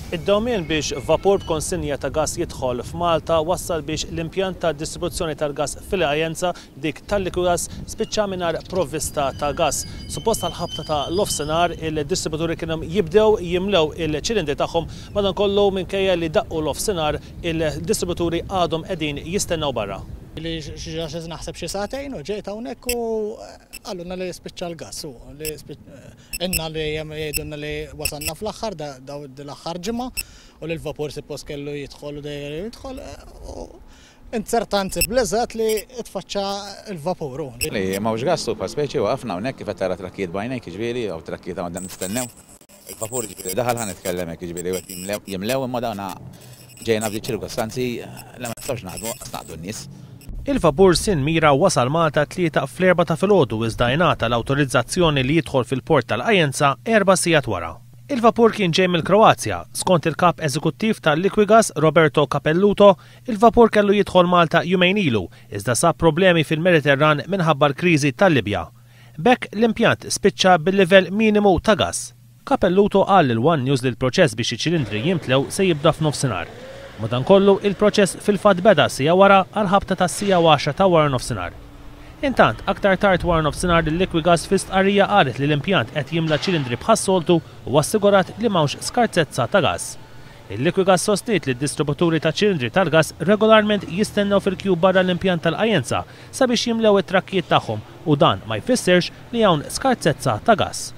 Id-dewmien biex vapur b'konsinja ta' gass jidħol f'Malta wassal biex l-impjant ta' distribuzzjoni tal-gass fil-Ajenza dik tal-Liquigas spiċċa mingħajr provvista ta' gass. Suppost tal-ħabta ta' l-ofsinhar il-distributuri kienu jibdew jimlew il-ċilindri tagħhom madankollu minkejja li daqqu l-ofsinhar il-distributuri għadhom qegħdin jistennew barra. Li xi naħseb xi sagħtejn u ġejt hawnhekk u għalluna li spiċċa l-gass. Inna li jgħidulna li wasalna fl-aħħar daw l-aħħar ġimgħa u li l-vapur suppost kellu jidħol u dejjem jidħol. Insertanzi bleżat li tfaċċa l-vapur. Li m'hawnx gass pa speċi waqafna hawnhekk kif qed tara trakkiet bajnejk jiġifieri jew trakkiet għandna nistennew. Il-vapur ġifieri daħal ħan nitkellem hekk jiġifieri qed jimlew imma dawna ġejna b'di ċirkostanzi li ma nistgħux naħdu n-nies. Il-vapur Sin Mira wasal Malta 3 fl-4 ta' filgħodu iżda ngħata l-awtorizzazzjoni li jidħol fil-port tal-Ajenza 4 sigħat wara. Il-vapur kien ġej mill-Kroazja, skont il-kap eżekuttiv tal-Liquigas Roberto Capelluto, il-vapur kellu jidħol Malta jumejn ilu, iżda sab problemi fil-Mediterran minħabba l-kriżi tal-Libja. Bekk l-impjant spiċċa bil-livell minimu ta' gass. Capelluto qal lil-One News li l-proċess biex iċ-ċilindri jimtlew se jibda f'nofsinhar. Madankollu il-proċess fil-fatt beda sija wara għal-ħabta ta' sija 10 ta' wara nofsinhar. Intant, aktar tard wara nofsinhar il-Liquigas fi stqarrija qalet li l-impjant qed jimla ċilindri bħas-soltu u assigurat li m'hawnx skarzezza ta' gass. Il-Liquigas sostiet li d-distributuri ta' ċilindri tal-gass regolarment jistennew fil-kjub barra l-impjant tal-Ajenza sabiex jimlew it-trakkijiet tagħhom u dan ma jfissirx li hawn skarzezza ta' gass.